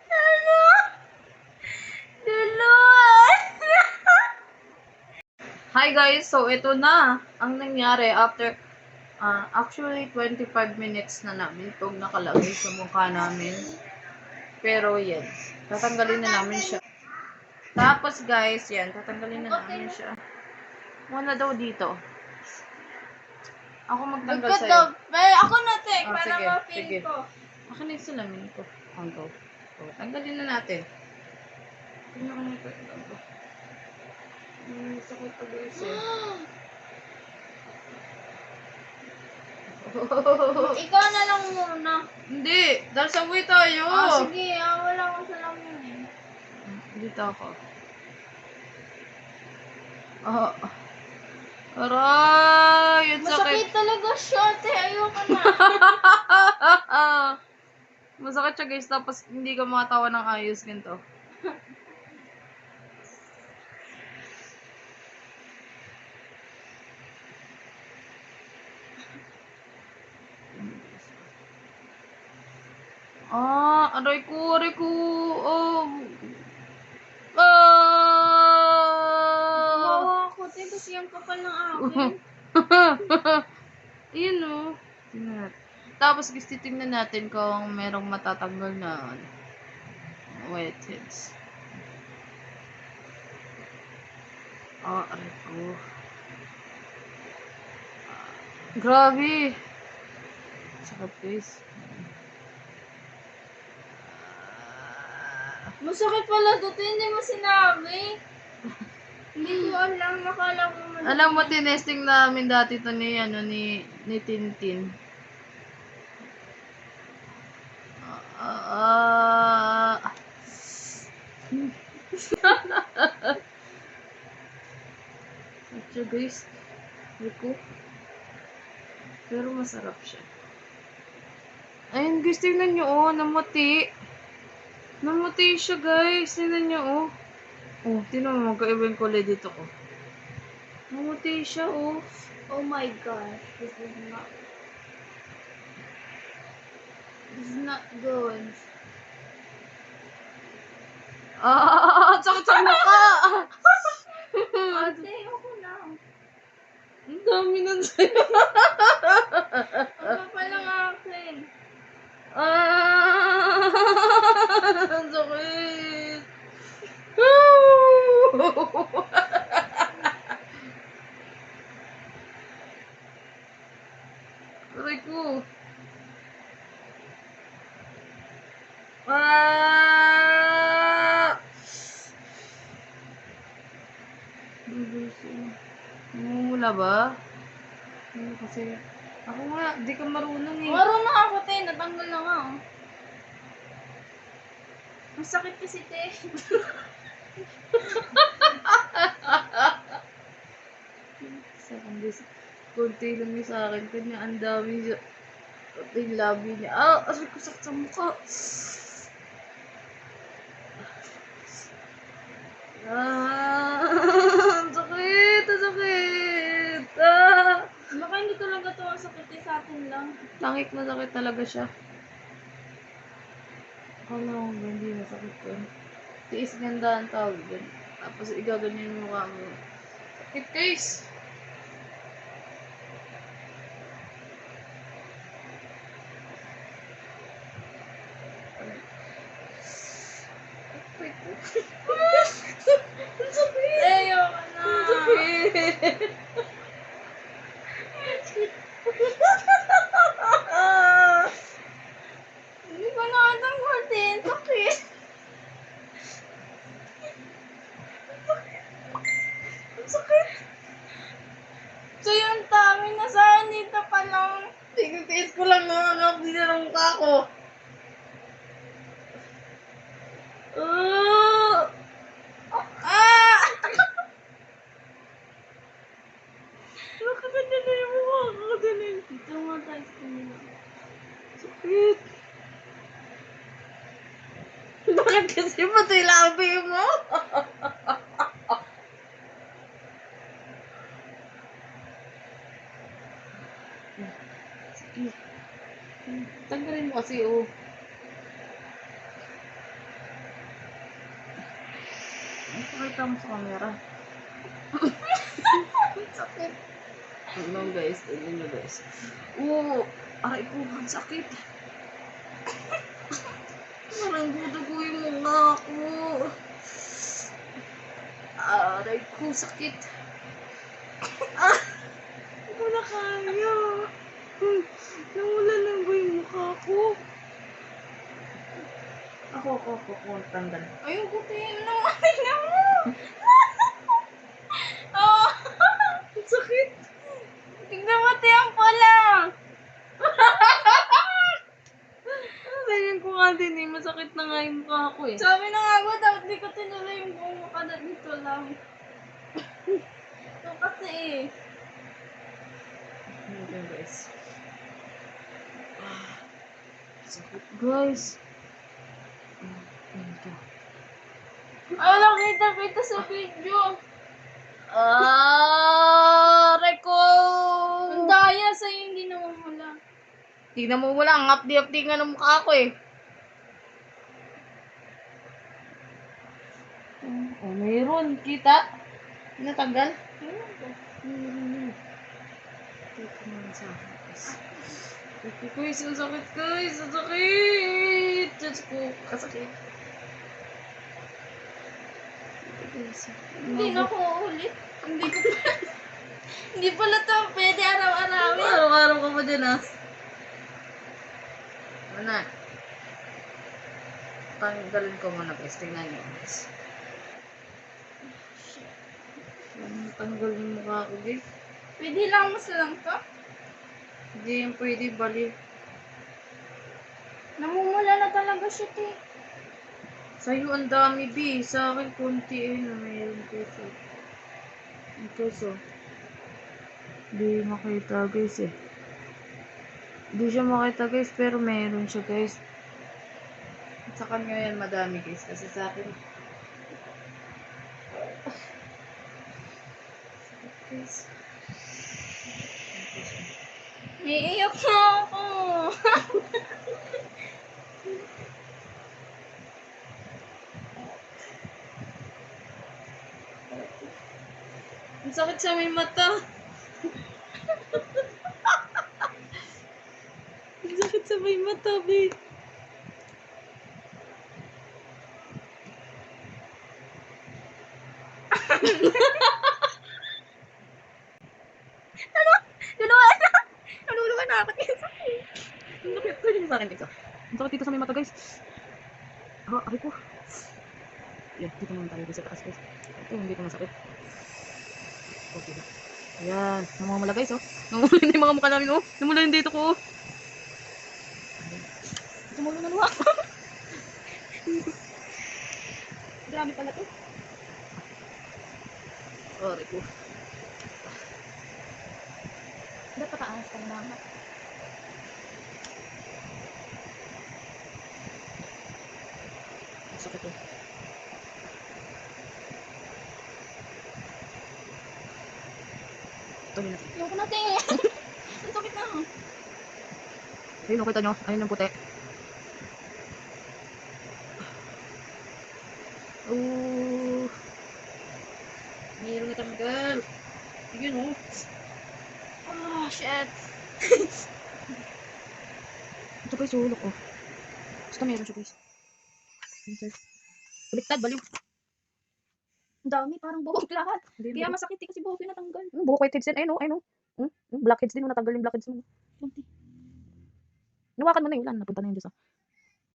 Ano? Duluan! Hi guys, so ito na ang nangyari after actually 25 minutes na namin itong nakalagay sa mukha namin. Pero yan, tatanggalin na namin siya. Tapos guys, yan, tatanggalin na namin siya. Muna daw dito. Ako magtanggal Ikaw sa'yo. daw. Pero ako na, Tek, Ah, para sige, ma-feel sige. ko. Akin na yung salamin ko. Ang go. So, tanggalin na natin. Tingnan ko na ito. Sakit pa guys eh. Ikaw na lang muna. Hindi, dahil sa way tayo. Sige, wala akong salamin eh. Dito ako. Aray, ang Masakit sakit. talaga siya, te. Ayoko na. Masakit siya guys, tapos hindi ka makatawa ng ayos ganito. Aray ko, aray ko. Kawawa ako, te. Kasi yung kapal ng akin. Ayun o. Tapos gusto tingnan natin kung merong matatanggal na whiteheads. Aray ko. Grabe. Sakit guys. Masakit pala to, te. Hindi mo sinabi. Hindi ko alam. Nakala ko man. Alam mo, tinesting namin dati to ni Tintin. Ito guys. Liko. Pero masarap siya. Ayun guys, tingnan nyo oh. Namuti. Namuti siya guys. Tingnan nyo oh. Oh, tingnan mo. Magkaiba yung kulay dito ko. Namuti siya oh. Oh my gosh. This is not good. Sakit sa mukha! Ate, ako na. Ang dami nun sa'yo. Ang kapal ng akin. Ang sakit. Aray ko. Namumula ba? Kasi ako nga, di ka marunong eh. Marunong ako, te. Natanggal na nga. Oh. Ang sakit kasi, te. Sa akin, guys, konti lang yung sa akin. Kanya ang dami siya. Konti yung labi niya. Aray ko sakit sa mukha. Ang sakit, ang sakit. Baka hindi talaga to ang sakit eh, sa atin lang. Langit na sakit talaga siya. Akala ko ba hindi masakit yun. Tiis ganda ang tawag yun. Tapos igaganyan yung mukha mo. Sakit guys. Ang sakit. Ayoko na. Ang sakit. Hindi ko nakatanggal din. Sakit. Ang sakit. So yung tami na saan dito pa lang. Tiis ko lang naman. Hindi na mukha ko. Nakaganda na yung mukha ko. Ganun. Ito nga tayo sa kanila. Sakit. Bakit kasi pati labi mo? Sige. Tanggalin mo kasi, oh. Nakita mo sa camera. Sakit. Ano guys, tignan nyo guys. Oo, aray ko, ang sakit. Parang dudugo yung mukha ko. Aray ko, sakit. Hindi ko na kaya. Nawala lang ba yung mukha ko? Ako, tanggal. Ayoko, tingin naman. Tingnan mo. Oh. Ang sakit. Tingnan mo, tiyang pala. Ganyan ko nga din eh. Masakit na nga yung mukha ko eh. Sabi na nga ako, dapat di ko tinuloy yung buong mukha na dito lang. Ito kasi eh. Okay guys. Sakit guys. Ito. Ay, nakita sa video. Reko! Ang daya sa'yo, hindi namamula. Tignan mo wala. Ang hapdi-hapdi nga ng mukha ko eh. Oh, mayroon. Kita? Natanggal? Ayun ko. Mayroon. Ito naman sa akin guys. Ito guys, ang sakit guys. Ang sakit! Diyos ko, kasakit. Ito guys. Hindi na ako ulit. Hindi ko Hindi pala to pwede araw-arawin. Araw-araw ka pa dyan ah. Ano na? Tanggalin ko muna guys. Tingnan nyo guys. Tanggal yung mukha ko guys. Pwede lang mas lang to. Hindi yan pwede bali. Namumula na talaga siya, te. Sa'yo ang dami B. Sa akin konti eh. Na mayroon peso. Peso. Hindi makita guys eh. Hindi siya makita guys. Pero mayroon siya guys. Sa kanya yan madami guys. Kasi sa akin. Guys. Naiiyak na ako. Ang sakit sa may mata. Ang sakit sa may mata, babe. Naluluwa na ako. Ang sakit. Pwede niyo sa akin dito. Ang sakit dito sa may mata, guys. Aray ko. Yan, dito naman tayo sa taas, guys. Ito, hindi ko masakit. Okay. Ayan. Namamula, guys, oh. Namamula na yung mga mukha namin, oh. Namula yung dito ko, oh. Tumulo na luwa. Grabe pala to. Aray ko. Dapat pataas ka naman. Ang sakit, oh. Ito, yun na. Ayoko na, te. Ang sakit na. Ayun, kita nyo. Ayun yung puti. Oh. Mayroon na tanggal. Ayun, oh. Oh, shit. Ito guys, hulok, oh. Basta mayroon siya, guys. Ayun, guys. Baliktad, baliw. Ang dami, parang buhok lahat. Hindi, Kaya masakit eh, kasi buhok yung natanggal. buhok whiteheads din. Ayun, oh. Ayun, oh. Blackheads din. Natanggal yung blackheads mo. Kunti. Nawakan mo na yun. Wala, napunta na yun dyan sa